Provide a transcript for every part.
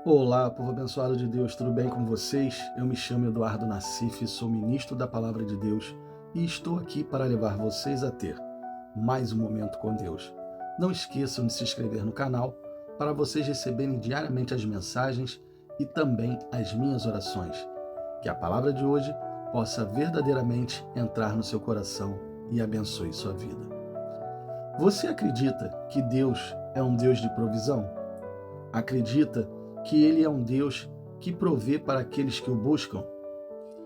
Olá, povo abençoado de Deus, tudo bem com vocês? Eu me chamo Eduardo Nassif, sou ministro da Palavra de Deus e estou aqui para levar vocês a ter mais um momento com Deus. Não esqueçam de se inscrever no canal para vocês receberem diariamente as mensagens e também as minhas orações. Que a palavra de hoje possa verdadeiramente entrar no seu coração e abençoe sua vida. Você acredita que Deus é um Deus de provisão? Acredita que Ele é um Deus que provê para aqueles que o buscam?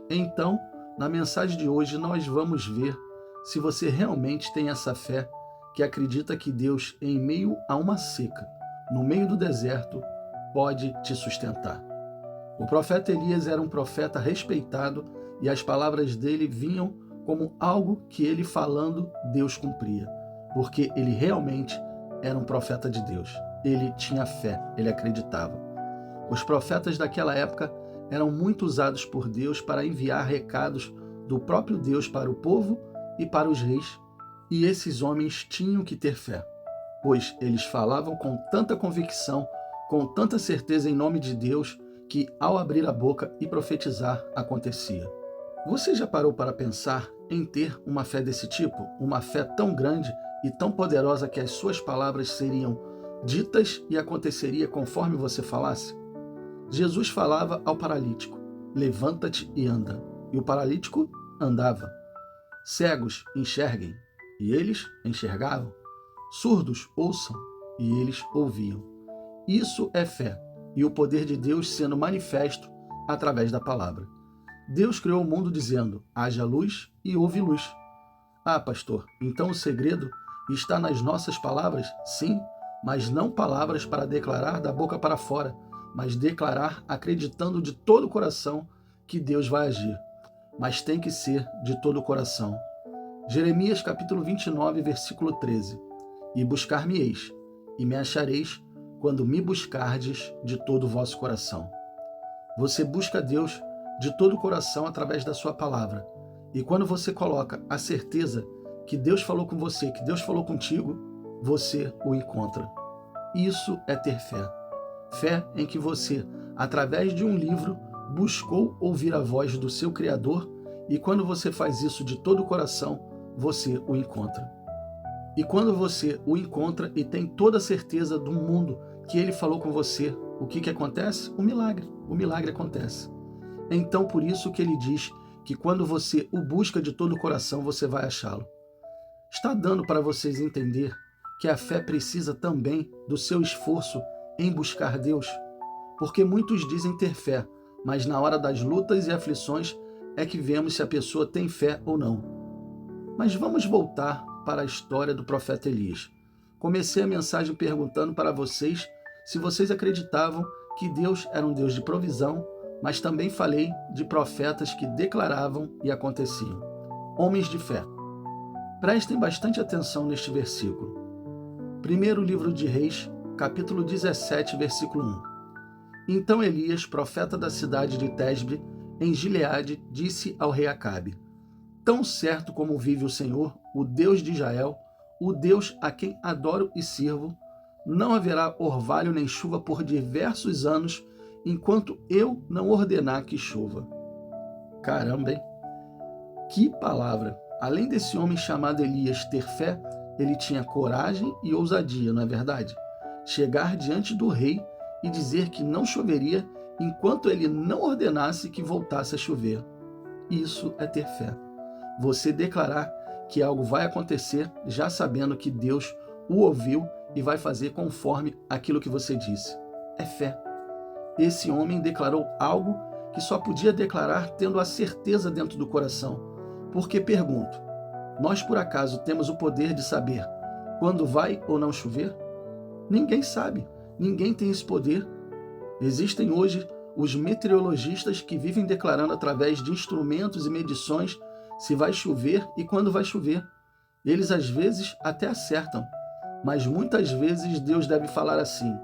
Então, na mensagem de hoje, nós vamos ver se você realmente tem essa fé que acredita que Deus, em meio a uma seca, no meio do deserto, pode te sustentar. O profeta Elias era um profeta respeitado e as palavras dele vinham como algo que ele falando, Deus cumpria, porque ele realmente era um profeta de Deus. Ele tinha fé, ele acreditava. Os profetas daquela época eram muito usados por Deus para enviar recados do próprio Deus para o povo e para os reis, e esses homens tinham que ter fé, pois eles falavam com tanta convicção, com tanta certeza em nome de Deus, que ao abrir a boca e profetizar, acontecia. Você já parou para pensar em ter uma fé desse tipo? Uma fé tão grande e tão poderosa que as suas palavras seriam ditas e aconteceria conforme você falasse? Jesus falava ao paralítico: levanta-te e anda. E o paralítico andava. Cegos enxerguem, e eles enxergavam. Surdos ouçam, e eles ouviam. Isso é fé, e o poder de Deus sendo manifesto através da palavra. Deus criou o mundo dizendo: haja luz e houve luz. Ah, pastor, então o segredo está nas nossas palavras? Sim, mas não palavras para declarar da boca para fora, mas declarar acreditando de todo o coração que Deus vai agir. Mas tem que ser de todo o coração. Jeremias capítulo 29, versículo 13. E buscar-me-eis, e me achareis, quando me buscardes de todo o vosso coração. Você busca Deus de todo o coração através da sua palavra. E quando você coloca a certeza que Deus falou com você, que Deus falou contigo, você o encontra. Isso é ter fé. Fé em que você, através de um livro, buscou ouvir a voz do seu Criador, e quando você faz isso de todo o coração, você o encontra. E quando você o encontra e tem toda a certeza do mundo que ele falou com você, o que acontece? O milagre acontece. Então, por isso que ele diz que quando você o busca de todo o coração, você vai achá-lo. Está dando para vocês entender que a fé precisa também do seu esforço em buscar Deus? Porque muitos dizem ter fé, mas na hora das lutas e aflições é que vemos se a pessoa tem fé ou não. Mas vamos voltar para a história do profeta Elias. Comecei a mensagem perguntando para vocês se vocês acreditavam que Deus era um Deus de provisão, mas também falei de profetas que declaravam e aconteciam. Homens de fé. Prestem bastante atenção neste versículo. Primeiro livro de Reis, capítulo 17, versículo 1. Então Elias, profeta da cidade de Tesbe, em Gileade, disse ao rei Acabe: tão certo como vive o Senhor, o Deus de Israel, o Deus a quem adoro e sirvo, não haverá orvalho nem chuva por diversos anos, enquanto eu não ordenar que chova. Caramba, hein? Que palavra! Além desse homem chamado Elias ter fé, ele tinha coragem e ousadia, não é verdade? Chegar diante do rei e dizer que não choveria enquanto ele não ordenasse que voltasse a chover. Isso é ter fé. Você declarar que algo vai acontecer já sabendo que Deus o ouviu e vai fazer conforme aquilo que você disse. É fé. Esse homem declarou algo que só podia declarar tendo a certeza dentro do coração. Porque pergunto, nós por acaso temos o poder de saber quando vai ou não chover? Ninguém sabe, ninguém tem esse poder. Existem hoje os meteorologistas que vivem declarando através de instrumentos e medições se vai chover e quando vai chover. Eles às vezes até acertam, mas muitas vezes Deus deve falar assim: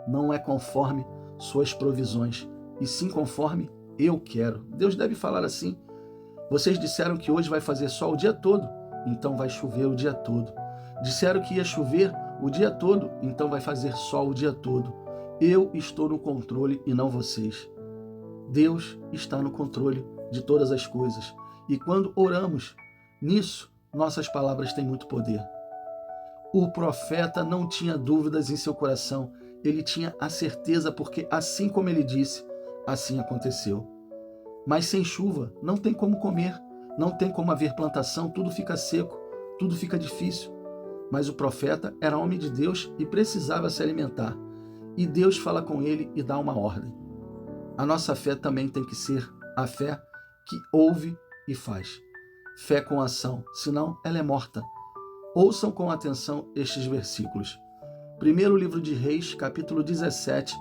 não é conforme suas provisões, e sim conforme eu quero. Deus deve falar assim: vocês disseram que hoje vai fazer sol o dia todo, então vai chover o dia todo. Disseram que ia chover o dia todo, então vai fazer sol o dia todo. Eu estou no controle e não vocês. Deus está no controle de todas as coisas. E quando oramos nisso, nossas palavras têm muito poder. O profeta não tinha dúvidas em seu coração. Ele tinha a certeza, porque assim como ele disse, assim aconteceu. Mas sem chuva não tem como comer, não tem como haver plantação, tudo fica seco, tudo fica difícil. Mas o profeta era homem de Deus e precisava se alimentar. E Deus fala com ele e dá uma ordem. A nossa fé também tem que ser a fé que ouve e faz. Fé com ação, senão ela é morta. Ouçam com atenção estes versículos. Primeiro livro de Reis, capítulo 17,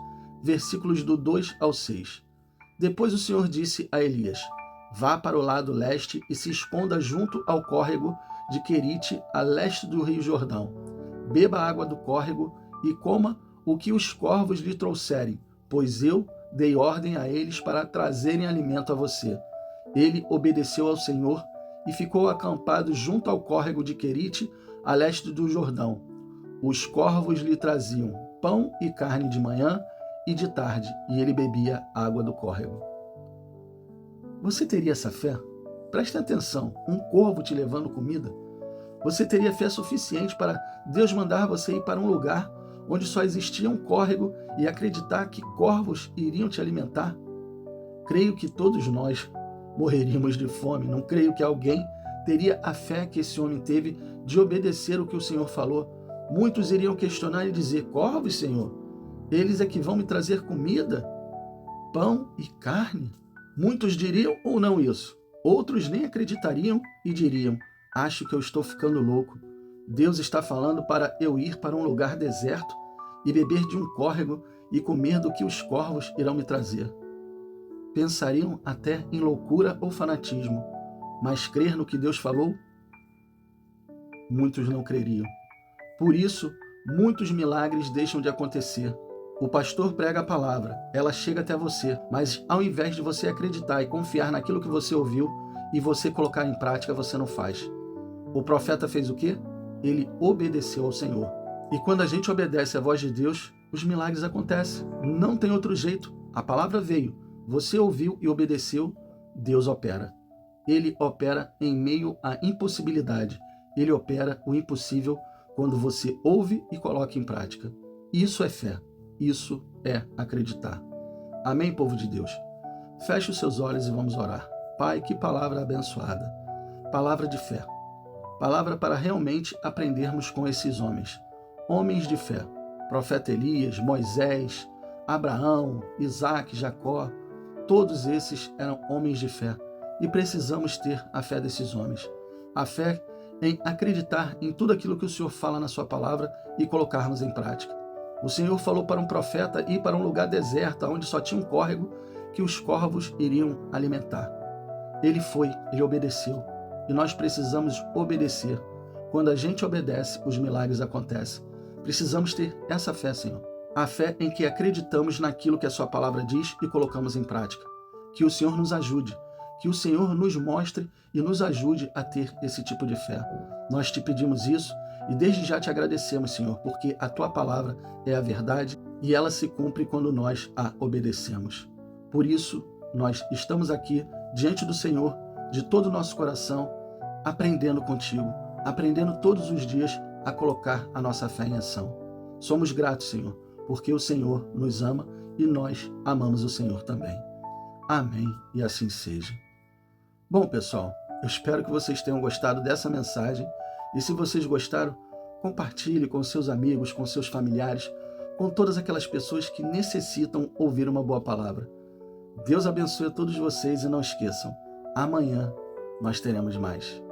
versículos do 2 ao 6. Depois o Senhor disse a Elias: vá para o lado leste e se esconda junto ao córrego de Querite, a leste do rio Jordão. Beba a água do córrego e coma o que os corvos lhe trouxerem, pois eu dei ordem a eles para trazerem alimento a você. Ele obedeceu ao Senhor e ficou acampado junto ao córrego de Querite, a leste do Jordão. Os corvos lhe traziam pão e carne de manhã e de tarde, e ele bebia água do córrego. Você teria essa fé? Preste atenção, um corvo te levando comida? Você teria fé suficiente para Deus mandar você ir para um lugar onde só existia um córrego e acreditar que corvos iriam te alimentar? Creio que todos nós morreríamos de fome. Não creio que alguém teria a fé que esse homem teve de obedecer o que o Senhor falou. Muitos iriam questionar e dizer: corvos, Senhor? Eles é que vão me trazer comida, pão e carne? Muitos diriam ou não isso. Outros nem acreditariam e diriam: acho que eu estou ficando louco. Deus está falando para eu ir para um lugar deserto e beber de um córrego e comer do que os corvos irão me trazer. Pensariam até em loucura ou fanatismo, mas crer no que Deus falou? Muitos não creriam. Por isso, muitos milagres deixam de acontecer. O pastor prega a palavra, ela chega até você, mas ao invés de você acreditar e confiar naquilo que você ouviu e você colocar em prática, você não faz. O profeta fez o quê? Ele obedeceu ao Senhor. E quando a gente obedece à voz de Deus, os milagres acontecem. Não tem outro jeito. A palavra veio, você ouviu e obedeceu, Deus opera. Ele opera em meio à impossibilidade. Ele opera o impossível quando você ouve e coloca em prática. Isso é fé. Isso é acreditar. Amém, povo de Deus? Feche os seus olhos e vamos orar. Pai, que palavra abençoada. Palavra de fé. Palavra para realmente aprendermos com esses homens. Homens de fé. Profeta Elias, Moisés, Abraão, Isaac, Jacó. Todos esses eram homens de fé. E precisamos ter a fé desses homens. A fé em acreditar em tudo aquilo que o Senhor fala na sua palavra e colocarmos em prática. O Senhor falou para um profeta ir para um lugar deserto, onde só tinha um córrego que os corvos iriam alimentar. Ele foi, ele obedeceu. E nós precisamos obedecer. Quando a gente obedece, os milagres acontecem. Precisamos ter essa fé, Senhor. A fé em que acreditamos naquilo que a sua palavra diz e colocamos em prática. Que o Senhor nos ajude. Que o Senhor nos mostre e nos ajude a ter esse tipo de fé. Nós te pedimos isso e desde já te agradecemos, Senhor, porque a tua palavra é a verdade e ela se cumpre quando nós a obedecemos. Por isso, nós estamos aqui diante do Senhor, de todo o nosso coração, aprendendo contigo, aprendendo todos os dias a colocar a nossa fé em ação. Somos gratos, Senhor, porque o Senhor nos ama e nós amamos o Senhor também. Amém e assim seja. Bom, pessoal, eu espero que vocês tenham gostado dessa mensagem e se vocês gostaram, compartilhe com seus amigos, com seus familiares, com todas aquelas pessoas que necessitam ouvir uma boa palavra. Deus abençoe a todos vocês e não esqueçam, amanhã nós teremos mais.